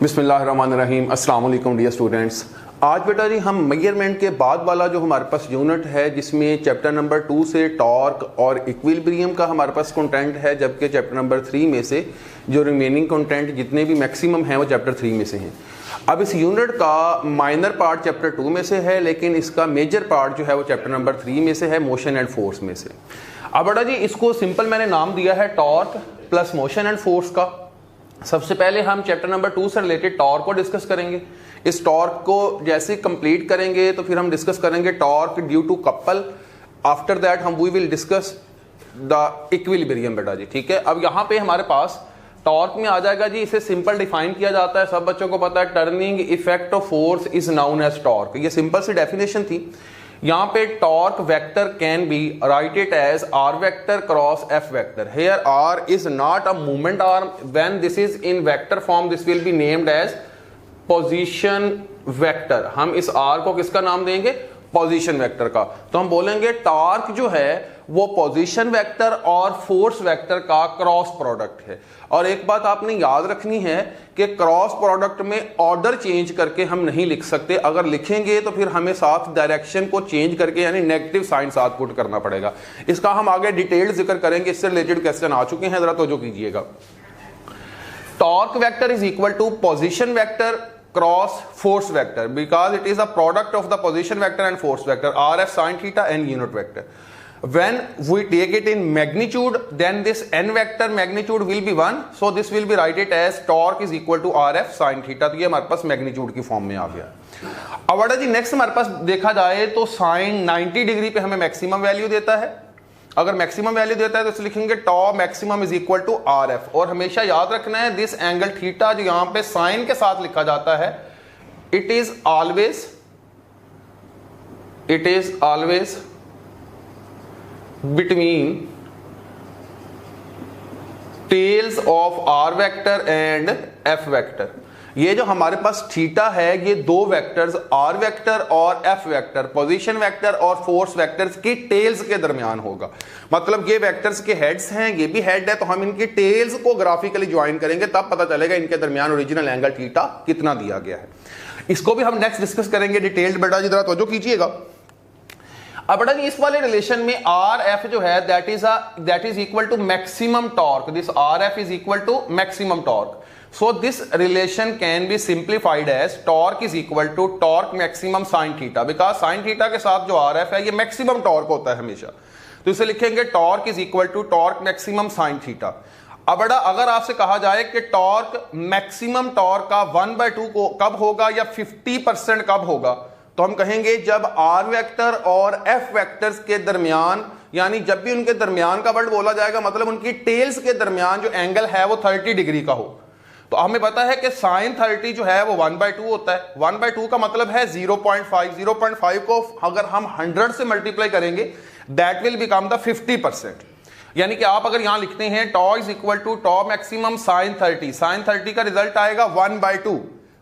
बिस्मिल्लाहिर्रहमानिर्रहीम। अस्सलाम वालेकुम डियर स्टूडेंट्स। आज बेटा जी हम मेजरमेंट के बाद वाला जो हमारे पास यूनिट है जिसमें चैप्टर नंबर 2 से टॉर्क और इक्विलिब्रियम का हमारे पास कंटेंट है, जबकि चैप्टर नंबर 3 में से जो रिमेनिंग कंटेंट जितने भी मैक्सिमम हैं वो चैप्टर 3 में से हैं। अब इस यूनिट का माइनर पार्ट चैप्टर 2 में से है, लेकिन इसका मेजर पार्ट जो है वो चैप्टर नंबर 3 में से है, मोशन एंड फोर्स में से। अब बेटा जी इसको सिंपल मैंने नाम दिया है torque plus motion and force का। सबसे पहले हम चैप्टर नंबर 2 से रिलेटेड टॉर्क को डिस्कस करेंगे। इस टॉर्क को जैसे कंप्लीट करेंगे तो फिर हम डिस्कस करेंगे torque due to couple. After that हम we will discuss the equilibrium बेटा जी, ठीक है। अब यहाँ पे हमारे पास टॉर्क में आ जाएगा जी, इसे सिंपल डिफाइन किया जाता है, सब बच्चों को पता है, turning effect of force is known as torque. ये सिंपल सी डेफिनेशन थी। यहाँ पे torque vector can be write it as R vector cross F vector. Here R is not a movement arm, when this is in vector form this will be named as position vector. हम इस are को किसका नाम देंगे? Position vector का। तो हम बोलेंगे टॉर्क जो है वो पोजीशन वेक्टर और फोर्स वेक्टर का क्रॉस प्रोडक्ट है। और एक बात आपने याद रखनी है कि क्रॉस प्रोडक्ट में ऑर्डर चेंज करके हम नहीं लिख सकते। अगर लिखेंगे तो फिर हमें साथ डायरेक्शन को चेंज करके यानी नेगेटिव साइन साथ पुट करना पड़ेगा। इसका हम आगे डिटेल जिक्र करेंगे, इससे रिलेटेड क्वेश्चन आ चुके हैं, जरा तवज्जो कीजिएगा। Torque vector is equal to position vector cross force vector because it is a product of the position vector and force vector rf sin theta and unit vector. When we take it in magnitude, then this n vector magnitude will be 1, so this will be write it as torque is equal to rf sin theta। तो ये हमारे पास magnitude की form में आ गया। अब बेटा जी next हमारे पास देखा जाए तो साइन 90 डिग्री पे हमें मैक्सिमम वैल्यू देता है। अगर मैक्सिमम वैल्यू देता है तो इसे लिखेंगे tau maximum is equal to R F. और हमेशा याद रखना है दिस एंगल थीटा जो यहां पे साइन के साथ लिखा जाता है, it is always between tails of R vector and F vector. ये जो हमारे पास थीटा है ये दो वेक्टर्स आर वेक्टर और एफ वेक्टर, पोजीशन वेक्टर और फोर्स वेक्टर्स की टेल्स के दरमियान होगा। मतलब ये वेक्टर्स के हेड्स हैं, ये भी हेड है, तो हम इनकी टेल्स को ग्राफिकली ज्वाइन करेंगे तब पता चलेगा इनके दरमियान ओरिजिनल एंगल थीटा कितना दिया गया है। इसको भी हम नेक्स्ट डिस्कस करेंगे डिटेल्ड। बेटा जी जरा तवज्जो कीजिएगा। अब बेटा जी इस वाले रिलेशन में आर एफ जो है that is equal to maximum torque. This R F is equal to maximum torque. So this relation can be simplified as torque is equal to torque maximum sin theta, because sin theta के साथ जो RF है ये maximum torque होता है हमेशा। तो इसे लिखेंगे torque is equal to torque maximum sin theta। अब बेटा अगर आपसे कहा जाए कि टॉर्क मैक्सिमम टॉर्क का 1/2 को कब होगा या 50% कब होगा, तो हम कहेंगे जब आर वेक्टर और एफ वेक्टर्स के दरमियान, यानी जब भी उनके दरमियान का वर्ड बोला जाएगा मतलब उनकी टेल्स के दरमियान जो एंगल है वो 30 डिग्री का हो। तो हमें पता है कि साइन 30 जो है वो 1/2 होता है। 1/2 का मतलब है 0.5। 0.5 को अगर हम 100 से मल्टीप्लाई करेंगे दैट विल बिकम द 50%। यानी कि आप अगर यहां लिखते हैं tau is equal to tau maximum sine 30, sine 30 का रिजल्ट आएगा 1/2।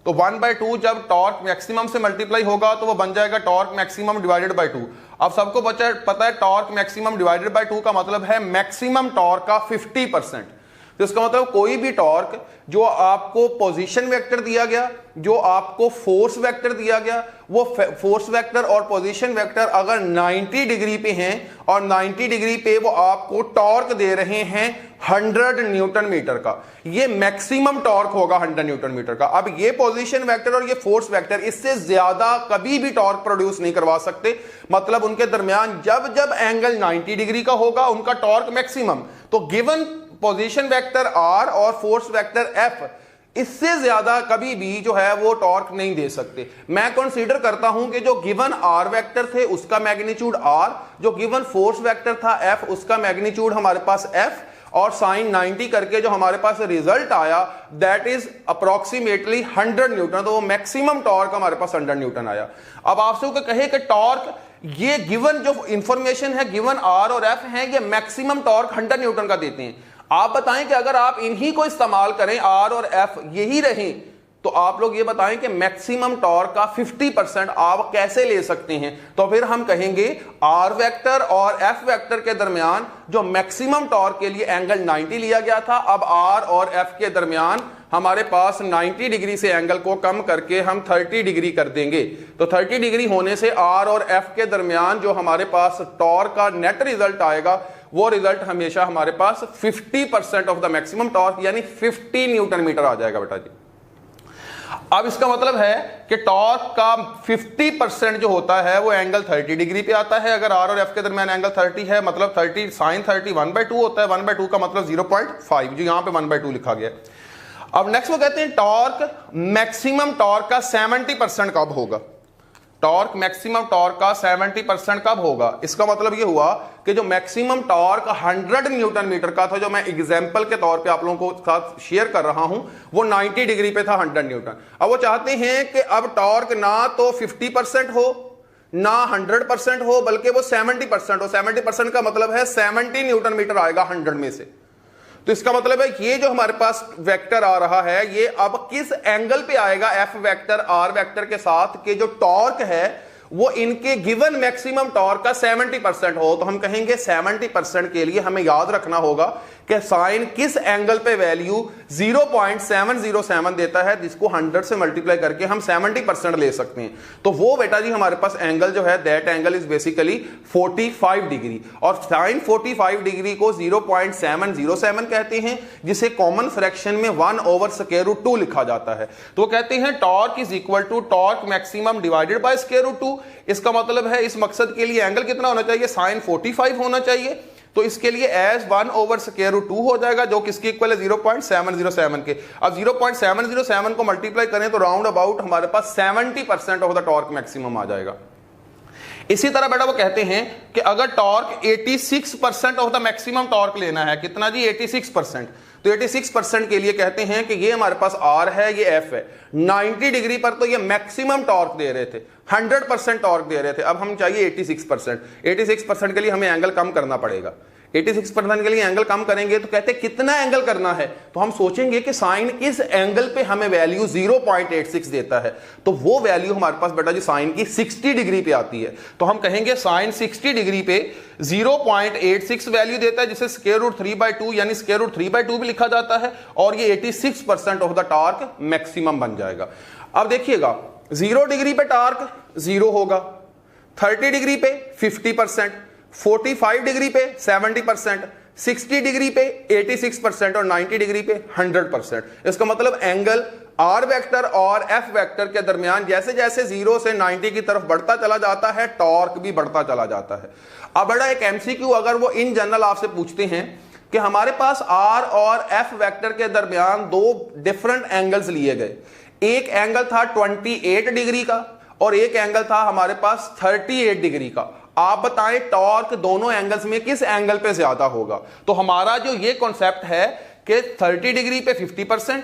तो 1/2 जब टॉर्क मैक्सिमम से मल्टीप्लाई होगा तो वो बन जाएगा टॉर्क मैक्सिमम डिवाइडेड बाय 2। अब सबको पता है टॉर्क मैक्सिमम डिवाइडेड बाय 2 का मतलब है मैक्सिमम टॉर्क का 50%। तो इसका मतलब कोई भी टॉर्क जो आपको पोजीशन वेक्टर दिया गया, जो आपको फोर्स वेक्टर दिया गया, वो फोर्स वेक्टर और पोजीशन वेक्टर अगर 90 डिग्री पे हैं और 90 डिग्री पे वो आपको टॉर्क दे रहे हैं 100 न्यूटन मीटर का, ये मैक्सिमम टॉर्क होगा 100 न्यूटन मीटर का। अब ये पोजीशन वेक्टर और ये फोर्स वेक्टर इससे ज्यादा कभी भी टॉर्क प्रोड्यूस नहीं करवा सकते। मतलब उनके दरमियान जब जब एंगल 90 डिग्री का होगा उनका टॉर्क मैक्सिमम। तो गिवन पोजीशन वेक्टर आर और फोर्स वेक्टर एफ इससे ज्यादा कभी भी जो है वो टॉर्क नहीं दे सकते। मैं कंसीडर करता हूं कि जो गिवन आर वेक्टर थे उसका मैग्नीट्यूड आर, जो गिवन फोर्स वेक्टर था एफ उसका मैग्नीट्यूड हमारे पास एफ, और साइन 90 करके जो हमारे पास रिजल्ट आया दैट इज अप्रोक्सीमेटली 100 न्यूटन। तो वो मैक्सिमम टॉर्क हमारे पास 100 न्यूटन आया। अब आपसे कहे कि टॉर्क ये गिवन जो इंफॉर्मेशन है गिवन आर और एफ है ये मैक्सिमम टॉर्क 100 न्यूटन का देते हैं। आप बताएं कि अगर आप इन्हीं को इस्तेमाल करें आर और एफ यही रहें तो आप लोग ये बताएं कि मैक्सिमम टॉर्क का 50% आप कैसे ले सकते हैं। तो फिर हम कहेंगे आर वेक्टर और एफ वेक्टर के दरमियान जो मैक्सिमम टॉर्क के लिए एंगल 90 लिया गया था, अब आर और एफ के दरमियान हमारे पास 90 डिग्री से एंगल को कम करके हम 30 डिग्री कर देंगे। तो 30 डिग्री होने से आर और एफ के दरमियान जो हमारे पास टॉर्क का नेट रिजल्ट आएगा वो रिजल्ट हमेशा हमारे पास 50% ऑफ द मैक्सिमम टॉर्क यानी 50 न्यूटन मीटर आ जाएगा बेटा जी। अब इसका मतलब है कि टॉर्क का 50% जो होता है वो एंगल 30 डिग्री पे आता है। अगर आर और एफ के दरमियान एंगल 30 है मतलब 30 साइन 30 1/2 होता है। 1/2 का मतलब 0.5 जो यहां पे 1/2 लिखा गया है। अब नेक्स्ट वो कहते हैं टॉर्क मैक्सिमम टॉर्क का 70% कब होगा। टॉर्क मैक्सिमम टॉर्क का 70% कब होगा। इसका मतलब ये हुआ कि जो मैक्सिमम टॉर्क 100 न्यूटन मीटर का था, जो मैं एग्जांपल के तौर पे आप लोगों को साथ शेयर कर रहा हूं, वो 90 डिग्री पे था 100 न्यूटन। अब वो चाहते हैं कि अब टॉर्क ना तो 50% हो ना 100% हो बल्कि वो 70% हो। 70% का मतलब है 70 न्यूटन मीटर आएगा 100 में से। तो इसका मतलब है ये जो हमारे पास वेक्टर आ रहा है ये अब किस एंगल पे आएगा एफ वेक्टर आर वेक्टर के साथ के जो टॉर्क है वो इनके गिवन मैक्सिमम टॉर्क का 70% हो। तो हम कहेंगे 70% के लिए हमें याद रखना होगा कि साइन किस एंगल पे वैल्यू 0.707 देता है, जिसको 100 से मल्टीप्लाई करके हम 70% ले सकते हैं। तो वो बेटा जी हमारे पास एंगल जो है that angle is basically 45 degree. और साइन 45 डिग्री को 0.707 कहते हैं, जिसे कॉमन फ्रैक्शन में 1/√2 लिखा जाता है। तो वो कहते हैं torque is equal to torque maximum divided by √2। इसका मतलब है इस मकसद के लिए एंगल कितना होना चाहिए, साइन 45 होना चाहिए। तो इसके लिए एज 1/√2 हो जाएगा जो किसकी इक्वल है 0.707 के। अब 0.707 को मल्टीप्लाई करें तो राउंड अबाउट हमारे पास 70% ऑफ द टॉर्क मैक्सिमम आ जाएगा। इसी तरह बेटा वो कहते हैं कि अगर torque 86% of the maximum torque लेना है, कितना जी 86%, तो 86% के लिए कहते हैं कि ये हमारे पास आर है ये एफ है। 90 डिग्री पर तो ये मैक्सिमम टॉर्क दे रहे थे, 100% टॉर्क दे रहे थे। अब हम चाहिए 86%। 86% के लिए हमें एंगल कम करना पड़ेगा। 86% के लिए एंगल कम करेंगे तो कहते हैं कितना एंगल करना है, तो हम सोचेंगे कि साइन इस एंगल पे हमें वैल्यू 0.86 देता है। तो वो वैल्यू हमारे पास बेटा जी साइन की 60 डिग्री पे आती है। तो हम कहेंगे साइन 60 डिग्री पे 0.86 वैल्यू देता है, जिसे √3/2 यानी √3/2 भी लिखा जाता है। और ये 86% ऑफ द टॉर्क मैक्सिमम बन जाएगा। अब देखिएगा 0 डिग्री पे टॉर्क 0 होगा, 30 डिग्री पे 50%, 45 डिग्री पे 70%, 60 डिग्री पे 86% और 90 डिग्री पे 100%। इसका मतलब एंगल आर वेक्टर और एफ वेक्टर के दरमियान जैसे जैसे 0 से 90 की तरफ बढ़ता चला जाता है टॉर्क भी बढ़ता चला जाता है। अब बड़ा एक एमसीक्यू अगर वो इन जनरल आपसे पूछते हैं कि हमारे पास आर और एफ वेक्टर के दरमियान दो डिफरेंट एंगल्स लिए गए, एक एंगल था 28 डिग्री का और एक एंगल था हमारे पास 38 डिग्री का, आप बताएं टॉर्क दोनों एंगल्स में किस एंगल पे ज्यादा होगा। तो हमारा जो ये कॉन्सेप्ट है कि 30 डिग्री पे 50%,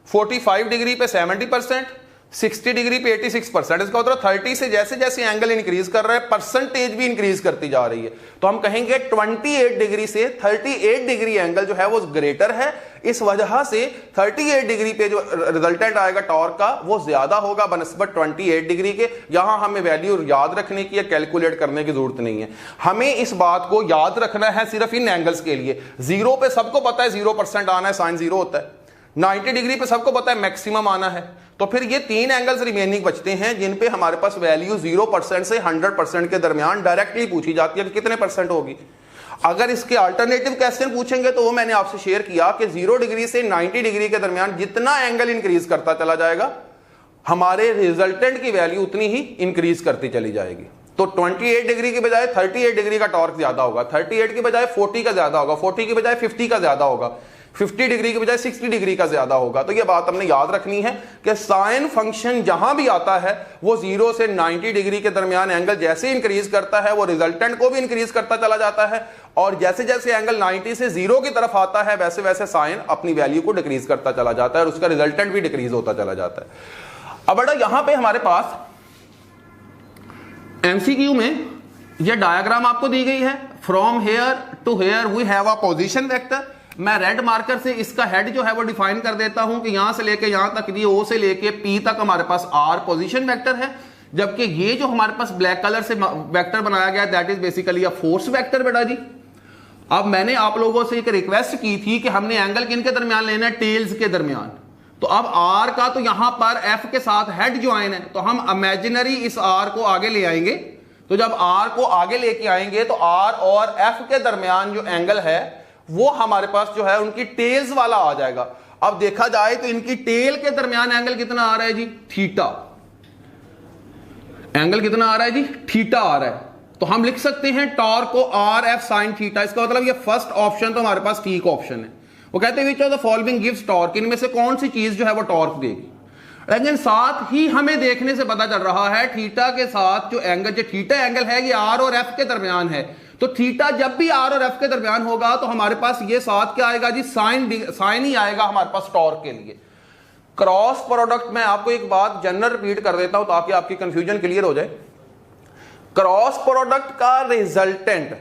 45 डिग्री पे 70%, 60 डिग्री पे 86%। इसका मतलब 30 से जैसे जैसे एंगल इंक्रीज कर रहा है परसेंटेज भी इंक्रीज करती जा रही है। तो हम कहेंगे 28 डिग्री से 38 डिग्री एंगल जो है वो ग्रेटर है। इस वजह से 38 डिग्री पे जो रिजल्टेंट आएगा टॉर्क का वो ज्यादा होगा बनस्बत 28 डिग्री के। यहां हमें वैल्यू याद रखने की या कैलकुलेट करने की जरूरत नहीं है, हमें इस बात को याद रखना है सिर्फ इन एंगल्स के लिए। 0 पे सबको पता है 0% आना है, साइन 0 होता है। 90 डिग्री पे सबको पता है मैक्सिमम आना है। तो फिर ये 3 एंगल्स रिमेनिंग बचते हैं जिन पे हमारे पास वैल्यू 0% से 100% के दरमियान डायरेक्टली पूछी जाती है कि कितने परसेंट होगी। अगर इसके अल्टरनेटिव क्वेश्चन पूछेंगे तो वो मैंने आपसे शेयर किया कि 0 डिग्री से 90 डिग्री के दरमियान जितना एंगल इंक्रीज करता चला जाएगा हमारे रिजल्टेंट की वैल्यू उतनी ही इंक्रीज करती चली जाएगी। तो 28 डिग्री के बजाय 38 डिग्री का टॉर्क ज्यादा होगा, 38 के बजाय 40 का ज्यादा होगा, 40 के बजाय 50 का ज्यादा होगा, 50 डिग्री के बजाय 60 डिग्री का ज्यादा होगा। तो यह बात हमने याद रखनी है कि साइन फंक्शन जहां भी आता है वो 0 से 90 डिग्री के दरमियान एंगल जैसे इंक्रीज करता है वो रिजल्टेंट को भी इंक्रीज करता चला जाता है, और जैसे जैसे एंगल 90 से 0 की तरफ आता है वैसे वैसे साइन अपनी वैल्यू को डिक्रीज करता चला जाता है और उसका रिजल्टेंट भी डिक्रीज होता चला जाता है। अब बेटा यहां पे हमारे पास एमसीक्यू में यह डायग्राम आपको दी गई है, from here to here we have a position vector. मैं रेड मार्कर से इसका हेड जो है वो डिफाइन कर देता हूं कि यहां से लेके यहां तक, ये ओ से लेके पी तक हमारे पास आर पोजीशन वेक्टर है, जबकि ये जो हमारे पास ब्लैक कलर से वेक्टर बनाया गया that is basically a force vector बेटा जी। अब मैंने आप लोगों से एक रिक्वेस्ट की थी कि हमने एंगल किन के दरमियान लेना है, टेल्स के दरमियान। तो अब आर का तो यहां पर एफ के साथ हेड ज्वाइन है, तो हम इमेजिनरी इस आर को आगे ले आएंगे। तो जब आर को आगे लेके आएंगे तो आर और एफ के दरमियान जो एंगल है वो हमारे पास जो है उनकी टेल्स वाला आ जाएगा। अब देखा जाए तो इनकी टेल के दरमियान एंगल कितना आ रहा है जी, थीटा। एंगल कितना आ रहा है जी, थीटा आ रहा है। तो हम लिख सकते हैं टॉर्क को आर एफ साइन थीटा। इसका मतलब ये फर्स्ट ऑप्शन तो हमारे पास ठीक ऑप्शन है। वो कहते हैं which of the following gives torque, इनमें से कौन सी चीज जो है वो टॉर्क देगी। लेकिन साथ ही हमें देखने से पता चल रहा है थीटा के साथ जो थीटा एंगल है ये आर और एफ के दरमियान है। तो थीटा जब भी आर और एफ के दरमियान होगा तो हमारे पास ये साथ क्या आएगा जी, साइन ही आएगा हमारे पास टॉर्क के लिए। क्रॉस प्रोडक्ट में आपको एक बात जनरल रिपीट कर देता हूं ताकि आपकी कंफ्यूजन क्लियर हो जाए। क्रॉस प्रोडक्ट का रिजल्टेंट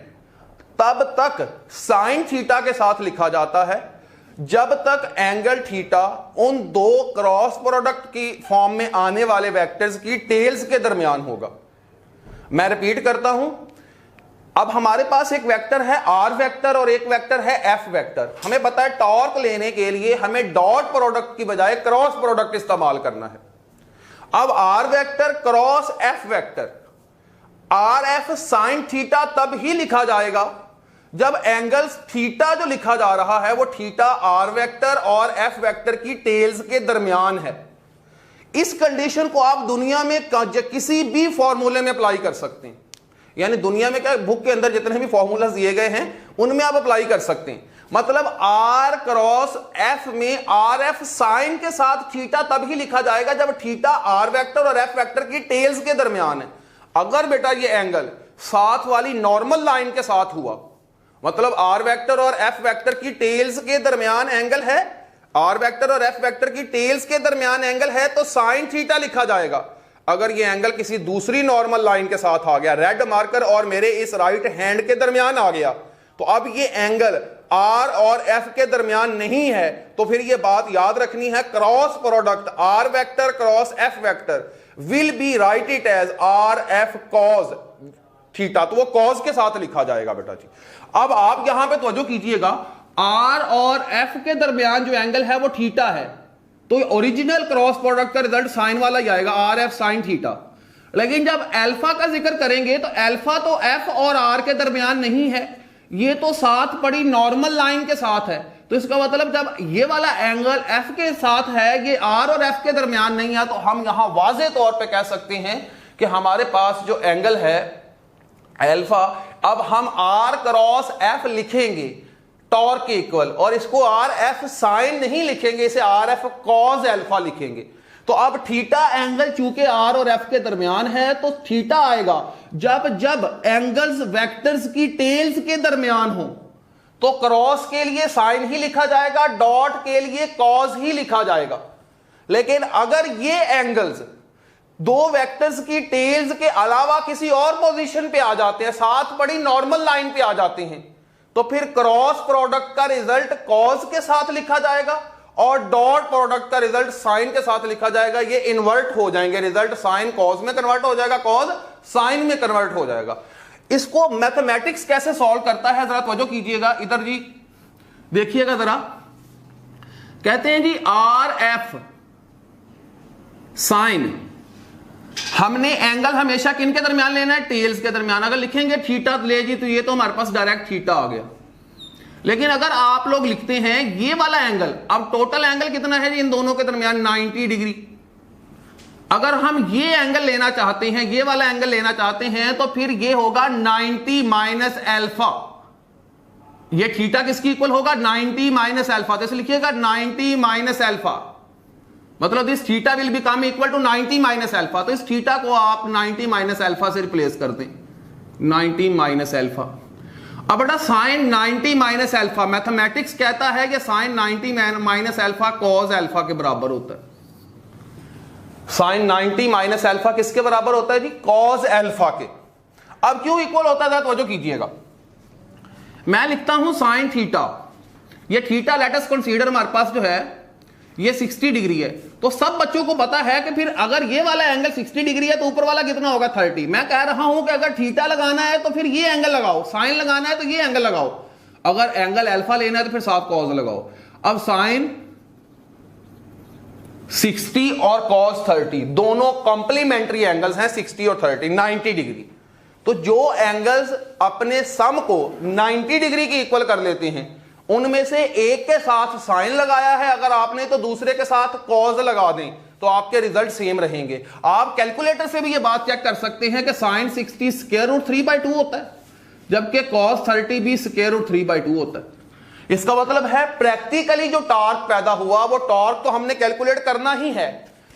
तब तक साइन थीटा के साथ लिखा जाता है जब तक एंगल थीटा उन दो क्रॉस प्रोडक्ट की फॉर्म में आने वाले वेक्टर्स की टेल्स के दरमियान होगा। मैं रिपीट करता हूं, अब हमारे पास एक वेक्टर है आर वेक्टर और एक वेक्टर है एफ वेक्टर। हमें पता है टॉर्क लेने के लिए हमें डॉट प्रोडक्ट की बजाय क्रॉस प्रोडक्ट इस्तेमाल करना है। अब R vector cross F vector, R F sine theta तब ही लिखा जाएगा जब एंगल थीटा जो लिखा जा रहा है वो थीटा आर वेक्टर और एफ वेक्टर की टेल्स के दरमियान है। इस कंडीशन को आप दुनिया में किसी भी फॉर्मूले में अप्लाई कर सकते हैं, यानी दुनिया में क्या बुक के अंदर जितने भी फॉर्मूला दिए गए हैं उनमें आप अप्लाई कर सकते हैं। मतलब आर क्रॉस एफ में आर एफ साइन के साथ थीटा तब ही लिखा जाएगा जब थीटा आर वेक्टर और एफ वेक्टर की टेल्स के दरमियान है। अगर बेटा ये एंगल साथ वाली नॉर्मल लाइन के साथ हुआ, मतलब आर वेक्टर और एफ वेक्टर की टेल्स के दरमियान एंगल है, आर वेक्टर और एफ वेक्टर की टेल्स के दरमियान एंगल है तो साइन थीटा लिखा जाएगा। अगर ये एंगल किसी दूसरी नॉर्मल लाइन के साथ आ गया, रेड मार्कर और मेरे इस राइट हैंड के दरमियान आ गया, तो अब ये एंगल आर और एफ के दरमियान नहीं है। तो फिर ये बात याद रखनी है, cross product R vector cross F vector will be write it as R F cos theta. तो वो कॉज के साथ लिखा जाएगा बेटा जी। अब आप यहां पे तवज्जो कीजिएगा, आर और एफ के दरमियान जो एंगल है वो थीटा है, तो ओरिजिनल क्रॉस प्रोडक्ट का रिजल्ट साइन वाला ही आएगा, आर एफ साइन थीटा। लेकिन जब अल्फा का जिक्र करेंगे तो अल्फा तो एफ और आर के दरमियान नहीं है, ये तो साथ पड़ी नॉर्मल लाइन के साथ है। तो इसका मतलब जब ये वाला एंगल एफ के साथ है, ये आर और एफ के दरमियान नहीं है, तो हम यहां वाजे तौर पे कह सकते हैं कि हमारे पास जो एंगल है अल्फा, अब हम आर क्रॉस एफ लिखेंगे टॉर्क के इक्वल, और इसको आर एफ साइन नहीं लिखेंगे, इसे आर एफ कॉज अल्फा लिखेंगे। तो अब थीटा एंगल चूंकि आर और एफ के दरमियान है तो थीटा आएगा जब जब एंगल्स वेक्टर्स की टेल्स के दरमियान हो। तो क्रॉस के लिए साइन ही लिखा जाएगा, डॉट के लिए कॉज ही लिखा जाएगा। लेकिन अगर ये एंगल्स दो वेक्टर्स की टेल्स के अलावा किसी और पोजीशन पे आ जाते हैं, साथ पड़ी नॉर्मल लाइन पे आ जाते हैं, तो फिर क्रॉस प्रोडक्ट का रिजल्ट कॉज के साथ लिखा जाएगा और डॉट प्रोडक्ट का रिजल्ट साइन के साथ लिखा जाएगा। ये इन्वर्ट हो जाएंगे, रिजल्ट साइन कॉज में कन्वर्ट हो जाएगा, कॉज साइन में कन्वर्ट हो जाएगा। इसको मैथमेटिक्स कैसे सॉल्व करता है जरा तवज्जो कीजिएगा, इधर जी देखिएगा जरा। कहते हैं जी आर एफ साइन, हमने एंगल हमेशा किन के दरमियान लेना है, टेल्स के दरमियान। अगर लिखेंगे थीटा ले जी तो ये तो हमारे पास डायरेक्ट थीटा आ गया। लेकिन अगर आप लोग लिखते हैं ये वाला एंगल, अब टोटल एंगल कितना है जी इन दोनों के दरमियान 90 डिग्री। अगर हम ये एंगल लेना चाहते हैं, ये वाला एंगल लेना चाहते हैं, तो फिर ये होगा 90 माइनस अल्फा। ये थीटा किसकी इक्वल होगा, 90 माइनस अल्फा। तो लिखिएगा 90 माइनस अल्फा, मतलब this theta will become equal to 90 minus alpha. तो इस थीटा को आप 90 माइनस अल्फा से रिप्लेस कर दें, 90 माइनस अल्फा। अब बेटा साइन 90 माइनस अल्फा, मैथमेटिक्स कहता है कि sine 90 minus alpha cos alpha के बराबर होता है। साइन 90 माइनस अल्फा किसके बराबर होता है जी, कॉज अल्फा के। अब क्यों इक्वल होता है तवज्जो कीजिएगा, मैं लिखता हूं साइन थीटा, ये थीटा लेट अस कंसीडर हमारे पास जो है ये 60 डिग्री है। तो सब बच्चों को पता है कि फिर अगर ये वाला एंगल 60 डिग्री है तो ऊपर वाला कितना होगा, 30। मैं कह रहा हूं कि अगर थीटा लगाना है तो फिर ये एंगल लगाओ, साइन लगाना है तो ये एंगल लगाओ, अगर एंगल अल्फा लेना है तो फिर साथ कॉज लगाओ। अब साइन 60 और cos 30 दोनों कॉम्प्लीमेंट्री एंगल्स हैं, 60 और 30 90 डिग्री। तो जो एंगल्स अपने सम को 90 डिग्री की इक्वल कर लेते हैं उनमें से एक के साथ साइन लगाया है अगर आपने, तो दूसरे के साथ कॉज लगा दें तो आपके रिजल्ट सेम रहेंगे। आप कैलकुलेटर से भी ये बात चेक कर सकते हैं कि साइन 60 स्क्वायर रूट 3/2 होता है, जबकि कॉस 30 भी स्क्वायर रूट 3/2 होता है। इसका मतलब है प्रैक्टिकली जो टॉर्क पैदा हुआ वो टॉर्क तो हमने कैलकुलेट करना ही है,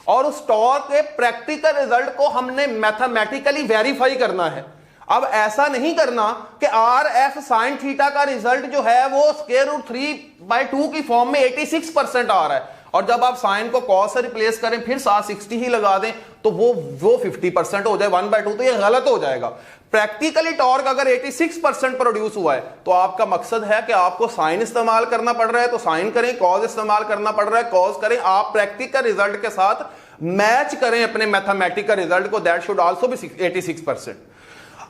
और उस टॉर्क के प्रैक्टिकल रिजल्ट को हमने मैथमेटिकली वेरीफाई करना है। अब ऐसा नहीं करना कि आर एफ साइन थीटा का रिजल्ट जो है वो स्क्वायर रूट 3/2 की फॉर्म में 86% आ रहा है, और जब आप साइन को कॉस से रिप्लेस करें फिर साथ 60 ही लगा दें तो वो 50% हो जाए 1/2, तो ये गलत हो जाएगा। प्रैक्टिकली टॉर्क अगर 86% प्रोड्यूस हुआ है तो आपका मकसद है कि आपको साइन इस्तेमाल करना पड़ रहा है तो साइन करें, कॉज इस्तेमाल करना पड़ रहा है कॉज करें, आप प्रैक्टिकल रिजल्ट के साथ मैच करें अपने मैथमेटिकल रिजल्ट को, दैट शुड आल्सो बी 86%।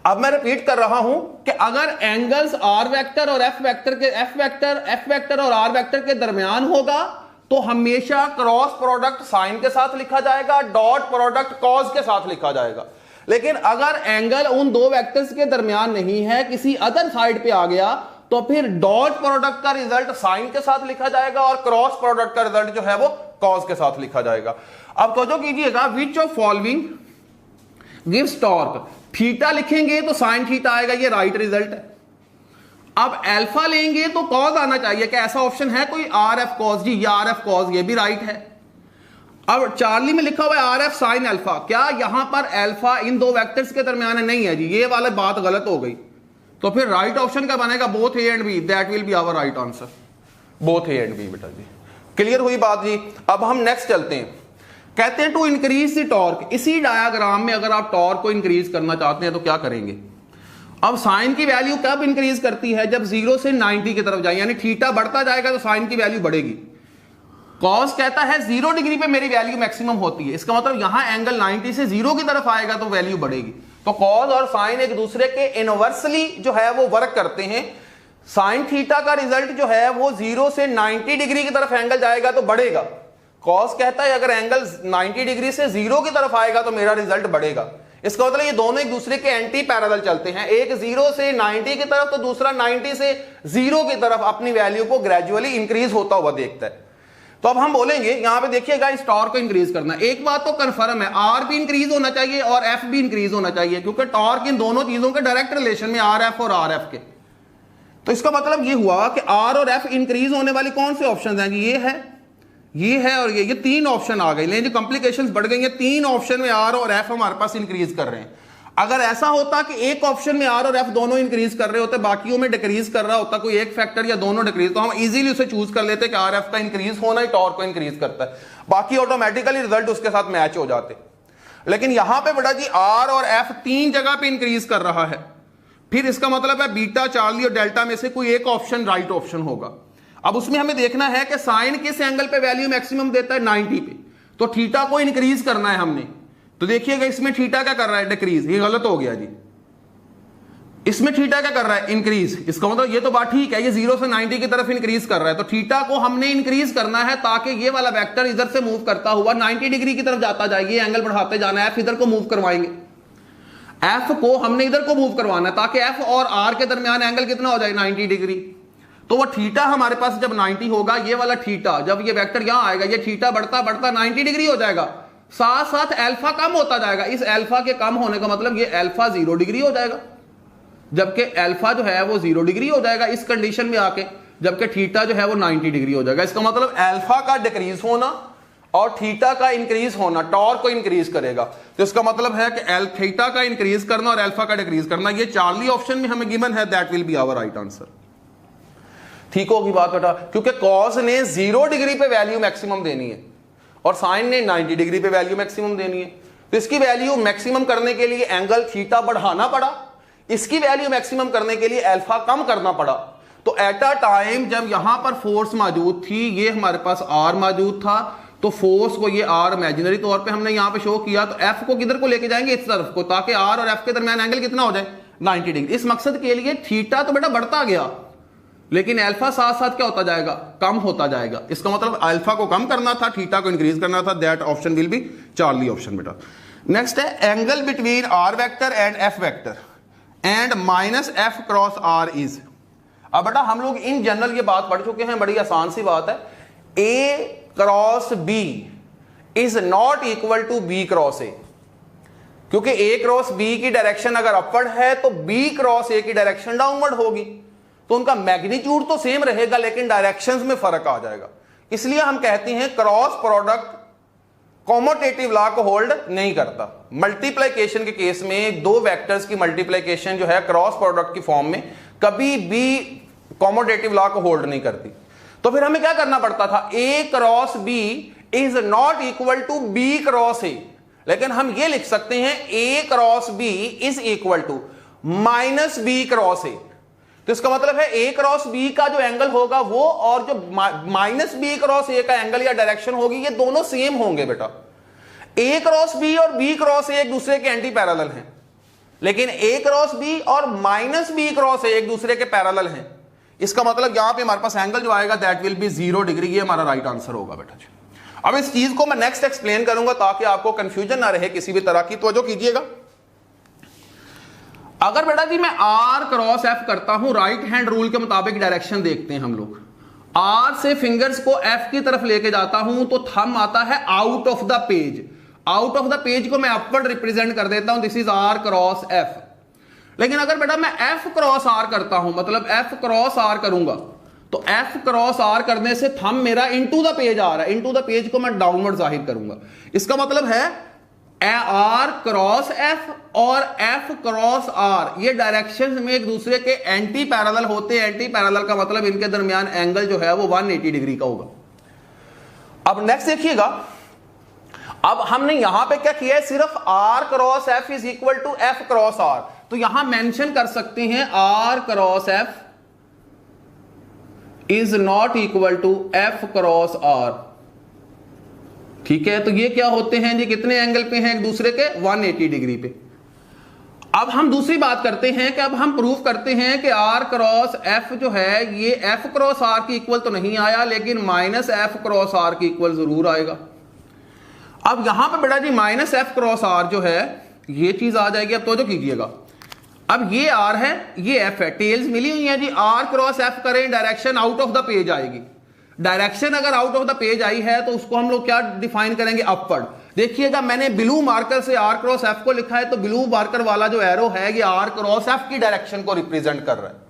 अब मैं रिपीट कर रहा हूं कि अगर एंगल्स आर वेक्टर और एफ वेक्टर और आर वेक्टर के दरमियान होगा तो हमेशा क्रॉस प्रोडक्ट साइन के साथ लिखा जाएगा, डॉट प्रोडक्ट कॉज के साथ लिखा जाएगा। लेकिन अगर एंगल उन दो वेक्टर्स के दरमियान नहीं है, किसी अदर साइड पे आ गया, तो फिर डॉट प्रोडक्ट का रिजल्ट साइन के साथ लिखा जाएगा और क्रॉस प्रोडक्ट का रिजल्ट जो है वो कॉज के साथ लिखा जाएगा। अब तो कीजिएगा, which of following gives torque, theta लिखेंगे तो साइन थीटा आएगा, ये राइट रिजल्ट है। अब अल्फा लेंगे तो कॉज आना चाहिए, क्या ऐसा ऑप्शन है कोई? आर एफ कॉज जी, या आर एफ कॉज, ये भी राइट है। अब चार्ली में लिखा हुआ है आर एफ साइन अल्फा, क्या यहां पर अल्फा इन दो वेक्टर्स के दरमियान नहीं है जी, ये वाला बात गलत हो गई। तो फिर राइट ऑप्शन क्या बनेगा? Both A and B, that will be our right answer, both A and B. बेटा जी क्लियर हुई बात जी। अब हम नेक्स्ट चलते हैं, कहते हैं टू इंक्रीज द टॉर्क। इसी डायग्राम में अगर आप टॉर्क को इंक्रीज करना चाहते हैं तो क्या करेंगे? अब साइन की वैल्यू कब इंक्रीज करती है? जब 0 से 90 की तरफ जाए, यानी थीटा बढ़ता जाएगा तो साइन की वैल्यू बढ़ेगी। कॉस कहता है 0 डिग्री पे मेरी वैल्यू मैक्सिमम होती है, इसका मतलब यहां एंगल 90 से 0 की तरफ आएगा तो वैल्यू बढ़ेगी। तो कॉस और साइन एक दूसरे के इनवर्सली जो है वो वर्क करते हैं। साइन थीटा का रिजल्ट जो है वो 0 से 90 डिग्री की तरफ एंगल जाएगा तो बढ़ेगा। कॉस कहता है अगर एंगल 90 डिग्री से 0 की तरफ आएगा तो मेरा रिजल्ट बढ़ेगा। इसका मतलब ये दोनों एक दूसरे के एंटी पैरेलल चलते हैं, एक 0 से 90 की तरफ तो दूसरा 90 से 0 की तरफ अपनी वैल्यू को ग्रेजुअली इंक्रीज होता हुआ देखता है। तो अब हम बोलेंगे, यहां पे देखिएगा, इस टॉर्क को इंक्रीज करना। एक बात तो कंफर्म है, आर भी इंक्रीज होना चाहिए और एफ भी इंक्रीज होना चाहिए, क्योंकि टॉर्क इन दोनों चीजों के डायरेक्ट रिलेशन में, आर एफ और आर एफ के। तो इसका मतलब ये हुआ कि आर और एफ इंक्रीज होने वाली कौन से ऑप्शन हैं? ये है और ये 3 ऑप्शन आ गए, लेकिन जो कॉम्प्लिकेशंस बढ़ गई हैं, 3 ऑप्शन में आर और एफ हमारे पास इंक्रीज कर रहे हैं। अगर ऐसा होता कि एक ऑप्शन में आर और एफ दोनों इंक्रीज कर रहे होते, बाकियों में डिक्रीज कर रहा होता कोई एक फैक्टर या दोनों डिक्रीज, तो हम इजीली उसे चूज कर लेते कि आर एफ का इंक्रीज होना ही टॉर्क को इंक्रीज करता है, बाकी ऑटोमेटिकली रिजल्ट उसके साथ मैच हो जाते। लेकिन यहां पे बेटा जी आर और एफ 3 जगह पे इंक्रीज कर रहा है, फिर इसका मतलब है बीटा, चार्ली और डेल्टा में से कोई एक ऑप्शन राइट ऑप्शन होगा। अब उसमें हमें देखना है कि साइन किस एंगल पे वैल्यू मैक्सिमम देता है? 90 पे। तो थीटा को इंक्रीज करना है हमने, तो देखिएगा इसमें थीटा क्या कर रहा है? डिक्रीज, ये गलत हो गया जी। इसमें थीटा क्या कर रहा है? इंक्रीज। इसका मतलब ये तो बात ठीक है, ये 0 से 90 की तरफ इंक्रीज कर रहा है, तो थीटा को हमने इंक्रीज करना है ताकि ये वाला वेक्टर इधर से मूव करता हुआ 90 डिग्री की तरफ जाता जाए, ये एंगल बढ़ाते जाना है। एफ इधर को मूव करवाएंगे, एफ को हमने इधर को मूव करवाना है ताकि एफ और आर के दरमियान एंगल कितना हो जाए? 90 डिग्री। तो वो थीटा हमारे पास जब 90 होगा, ये वाला थीटा जब ये वेक्टर यहां आएगा, ये थीटा बढ़ता बढ़ता 90 डिग्री हो जाएगा, साथ साथ अल्फा कम होता जाएगा। इस अल्फा के कम होने का मतलब ये अल्फा 0 डिग्री हो जाएगा, जबकि अल्फा जो है वो 0 डिग्री हो जाएगा इस कंडीशन में आके, जबकि थीटा जो है वो 90 डिग्री हो जाएगा। इसका मतलब अल्फा का डिक्रीज होना और थीटा का इंक्रीज होना टॉर्क को इंक्रीज करेगा। तो इसका मतलब है कि थीटा का इंक्रीज करना और अल्फा का डिक्रीज करना, ये चार्ली ऑप्शन में हमें गिवन है, that will be our right answer. ठीक होगी बात बेटा, क्योंकि कॉस ने 0 डिग्री पे वैल्यू मैक्सिमम देनी है और साइन ने 90 डिग्री पे वैल्यू मैक्सिमम देनी है। तो इसकी वैल्यू मैक्सिमम करने के लिए एंगल थीटा बढ़ाना पड़ा, इसकी वैल्यू मैक्सिमम करने के लिए अल्फा कम करना पड़ा। तो एट अ टाइम जब यहां पर फोर्स मौजूद थी, ये हमारे पास आर मौजूद था, तो फोर्स को ये आर इमेजिनरी तौर पे हमने यहां पे शो किया, तो एफ को किधर को लेके जाएंगे? इस तरफ को, ताकि आर और एफ के दरमियान एंगल कितना हो जाए? 90 डिग्री। इस मकसद के लिए थीटा तो बेटा बढ़ता गया, लेकिन अल्फा साथ साथ क्या होता जाएगा, कम होता जाएगा। इसका मतलब अल्फा को कम करना था, थीटा को इंक्रीज करना था। That option will be Charlie option बेटा। नेक्स्ट है angle between R vector and F vector and minus F cross R is. अब बेटा हम लोग इन जनरल ये बात पढ़ चुके हैं, बड़ी आसान सी बात है। A cross B is not equal to B cross A, क्योंकि ए क्रॉस बी की डायरेक्शन अगर अपवर्ड है तो बी क्रॉस ए की डायरेक्शन डाउनवर्ड होगी, तो उनका मैग्नीट्यूड तो सेम रहेगा लेकिन डायरेक्शंस में फर्क आ जाएगा। इसलिए हम कहते हैं क्रॉस प्रोडक्ट कॉमोटेटिव लॉ को होल्ड नहीं करता। मल्टीप्लिकेशन के केस में दो वेक्टर्स की मल्टीप्लिकेशन जो है क्रॉस प्रोडक्ट की फॉर्म में कभी भी कॉमोटेटिव लॉ को होल्ड नहीं करती। तो फिर हमें क्या करना पड़ता था, A cross B is not equal to B cross A, लेकिन हम ये लिख सकते हैं A cross B is equal to minus B cross A. तो इसका मतलब है ए क्रॉस बी का जो एंगल होगा वो और जो माइनस बी क्रॉस ए का एंगल या डायरेक्शन होगी ये दोनों सेम होंगे बेटा। ए क्रॉस बी और बी क्रॉस ए एक दूसरे के एंटी पैरेलल हैं, लेकिन ए क्रॉस बी और माइनस बी क्रॉस ए एक दूसरे के पैरेलल हैं। इसका मतलब यहां पे हमारे पास एंगल जो आएगा दैट विल बी 0 डिग्री। ये हमारा राइट आंसर होगा बेटा जी। अब इस चीज को मैं नेक्स्ट एक्सप्लेन करूंगा ताकि आपको कंफ्यूजन ना रहे किसी भी तरह की। तो जो कीजिएगा, अगर बेटा जी मैं आर क्रॉस एफ करता हूं, राइट हैंड रूल के मुताबिक डायरेक्शन देखते हैं हम लोग। आर से फिंगर्स को एफ की तरफ लेके जाता हूं तो थंब आता है out of the page. Out of the page को मैं अपवर्ड रिप्रेजेंट कर देता हूं, this is R cross F. लेकिन अगर बेटा मैं एफ क्रॉस आर करता हूं, मतलब एफ क्रॉस आर करूंगा, तो एफ क्रॉस आर करने से थंब मेरा इनटू द पेज आ रहा है। इनटू द पेज को मैं डाउनवर्ड जाहिर करूंगा। इसका मतलब है आर क्रॉस एफ और एफ क्रॉस आर ये डायरेक्शन में एक दूसरे के एंटी पैरेलल होते हैं। एंटी पैरेलल का मतलब इनके दरमियान एंगल जो है वो 180 डिग्री का होगा। अब नेक्स्ट देखिएगा, अब हमने यहां पे क्या किया है, सिर्फ R cross F is equal to F cross R. तो यहां मेंशन कर सकते हैं R cross F is not equal to F cross R. ठीक है, तो ये क्या होते हैं जी, कितने एंगल पे हैं एक दूसरे के, 180 डिग्री पे। अब हम दूसरी बात करते हैं कि अब हम प्रूफ करते हैं कि आर क्रॉस एफ जो है ये एफ क्रॉस आर की इक्वल तो नहीं आया, लेकिन माइनस एफ क्रॉस आर की इक्वल जरूर आएगा। अब यहां पे बेटा जी माइनस एफ क्रॉस आर जो है ये चीज आ जाएगी। अब तो जो कीजिएगा, अब ये आर है ये एफ है, टेल्स मिली हुई है जी। आर क्रॉस एफ करें, direction out of the page आएगी। डायरेक्शन अगर out of the page I है तो उसको हम लोग क्या डिफाइन करेंगे, अपवर्ड। देखिएगा मैंने ब्लू मार्कर से आर क्रॉस एफ को लिखा है, तो ब्लू मार्कर वाला जो एरो है ये आर क्रॉस एफ की डायरेक्शन को रिप्रेजेंट कर रहा है।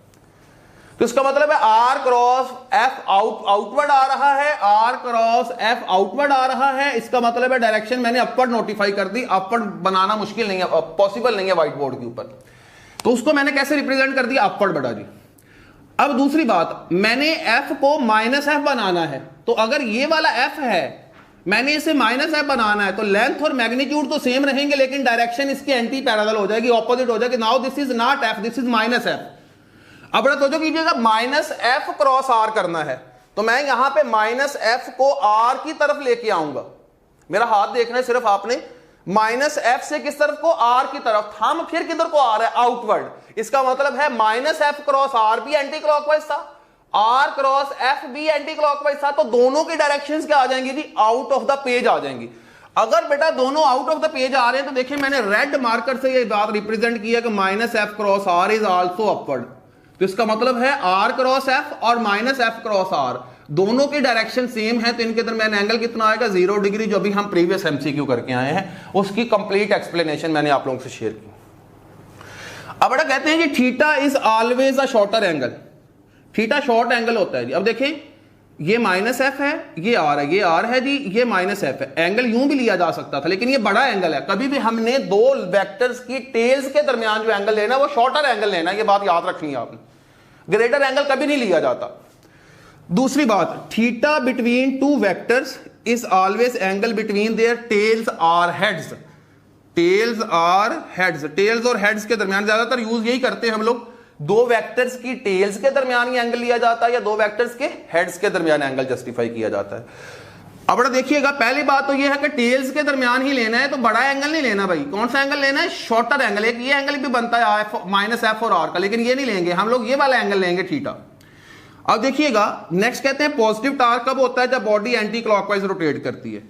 तो इसका मतलब है आर क्रॉस एफ आउटवर्ड आ रहा है, आर क्रॉस एफ आउटवर्ड आ रहा है। इसका मतलब है डायरेक्शन मैंने अपवर्ड नोटिफाई कर दी। अपवर्ड बनाना मुश्किल नहीं है, पॉसिबल नहीं है व्हाइट बोर्ड के ऊपर, तो उसको मैंने कैसे रिप्रेजेंट कर दिया, अपवर्ड बेटा जी। अब दूसरी बात, मैंने एफ को माइनस एफ बनाना है, तो अगर ये वाला एफ है मैंने इसे माइनस एफ बनाना है, तो लेंथ और मैग्नीट्यूड तो सेम रहेंगे लेकिन डायरेक्शन इसकी एंटी पैरेलल हो जाएगी, ऑपोजिट हो जाएगी। Now this is not F, this is minus F. अब बड़ा तो जो कीजिएगा, माइनस एफ क्रॉस आर करना है, तो मैं यहां पे माइनस एफ को आर की तरफ लेके आऊंगा। मेरा हाथ देखना है सिर्फ आपने, माइनस एफ से किस तरफ को, आर की तरफ। हम फिर किधर को आ रहा है, आउटवर्ड। इसका मतलब है माइनस एफ क्रॉस आर भी एंटी क्लॉकवाइज था, आर क्रॉस एफ भी एंटी क्लॉकवाइज था, तो दोनों की डायरेक्शंस क्या आ जाएंगी जी, आउट ऑफ द पेज आ जाएंगी। अगर बेटा दोनों आउट ऑफ द पेज आ रहे हैं तो देखिए मैंने रेड मार्कर से ये बात रिप्रेजेंट किया कि minus F cross R is also upward. तो इसका मतलब है आर क्रॉस एफ और माइनस एफ क्रॉस आर दोनों की डायरेक्शन सेम है, तो इनके दरमियान एंगल कितना आएगा, 0 डिग्री, जो भी हम प्रीवियस एमसीक्यू करके आए हैं उसकी कंप्लीट एक्सप्लेनेशन मैंने आप लोगों से शेयर की। अब बेटा कहते हैं कि theta is always a shorter angle. Theta short angle होता है जी। अब देखें ये माइनस एफ है, ये आर है, ये आर है जी, ये माइनस एफ है। एंगल यूं भी लिया जा सकता था लेकिन ये बड़ा एंगल है। कभी भी हमने दो वेक्टर्स की टेल्स के दरमियान जो एंगल लेना है वो शॉर्टर एंगल लेना है, ये बात याद रखनी है आपने। ग्रेटर एंगल कभी नहीं लिया जाता। दूसरी बात, theta between two vectors is always angle between their tails or heads. Tails or heads, tails और हेड्स के दरमियान ज्यादातर यूज यही करते हैं हम लोग। दो वेक्टर्स की टेल्स के दरमियान ही एंगल लिया जाता है या दो वेक्टर्स के हेड्स के दरमियान एंगल जस्टिफाई किया जाता है। अब बड़ा देखिएगा, पहली बात तो यह है कि टेल्स के दरमियान ही लेना है, तो बड़ा एंगल नहीं लेना भाई। कौन सा एंगल लेना है, शॉर्टर एंगल। एक ये एंगल भी बनता है माइनस एफ और आर का, लेकिन ये नहीं लेंगे हम लोग, ये वाला एंगल लेंगे थीटा। अब देखिएगा नेक्स्ट कहते हैं पॉजिटिव टार्क कब होता है, जब बॉडी एंटी क्लॉकवाइज रोटेट करती है।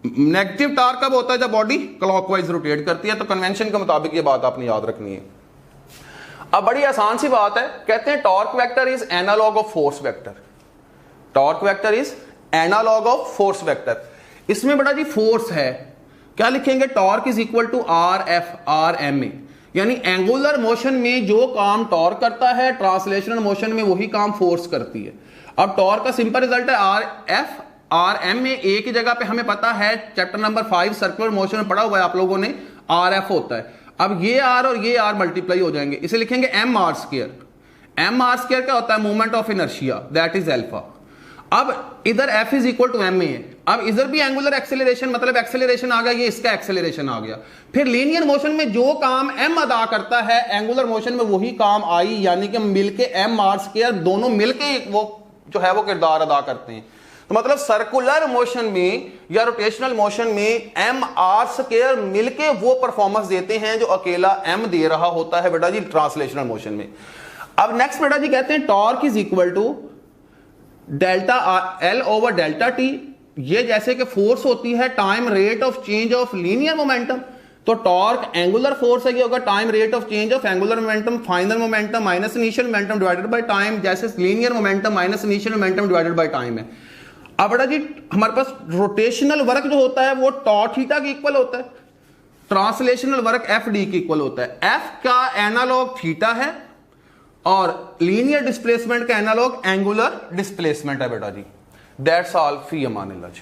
नेगेटिव टार्क कब होता है, जब बॉडी क्लॉकवाइज रोटेट करती है। तो कन्वेंशन के मुताबिक ये बात आपने याद रखनी है। अब बड़ी आसान सी बात है, कहते हैं torque vector is analog of force vector. Torque vector is analog of force vector. इसमें बड़ा जी फोर्स है, क्या लिखेंगे, torque is equal to R F R M A, यानी एंगुलर मोशन में जो काम टॉर्क करता है ट्रांसलेशनल मोशन में वही काम फोर्स करती है। अब टॉर्क का सिंपल रिजल्ट है आर एफ आर एम में, ए की जगह पे हमें पता है चैप्टर नंबर 5 सर्कुलर मोशन में पढ़ा हुआ है आप लोगों ने, आर एफ होता है। अब ये आर और ये आर मल्टीप्लाई हो जाएंगे, इसे लिखेंगे M R square. M R square क्या होता है, movement of inertia, that is alpha. अब इधर F is equal to M A है, अब इधर भी एंगुलर एक्सेलरेशन मतलब एक्सेलरेशन आ गया, ये इसका एक्सेलरेशन आ गया। फिर लीनियर मोशन में जो काम m अदा करता है एंगुलर मोशन में वही काम I, यानी कि मिलके एम आर स्क्वायर, दोनों मिलके वो जो है वो किरदार अदा करते हैं। तो मतलब सर्कुलर मोशन में या रोटेशनल मोशन में एम आर स्क्वायर मिलके वो परफॉर्मेंस देते हैं जो अकेला m दे रहा होता है बेटा जी ट्रांसलेशनल मोशन में। अब नेक्स्ट बेटा जी कहते हैं torque is equal to delta L over delta T. ये जैसे कि फोर्स होती है time rate of change of linear momentum, तो टॉर्क एंगुलर फोर्स है, ये होगा time rate of change of angular momentum final momentum minus initial momentum divided by time, जैसे linear momentum minus initial momentum divided by time है। अब बेटा जी हमारे पास rotational work जो होता है वो टॉ थीटा के इक्वल होता है, ट्रांसलेशनल वर्क एफ डी के इक्वल होता है। एफ का एनालॉग थीटा है और लीनियर डिस्प्लेसमेंट का एनालॉग एंगुलर डिस्प्लेसमेंट है बेटा जी। That's all, fee Aman Allah ji.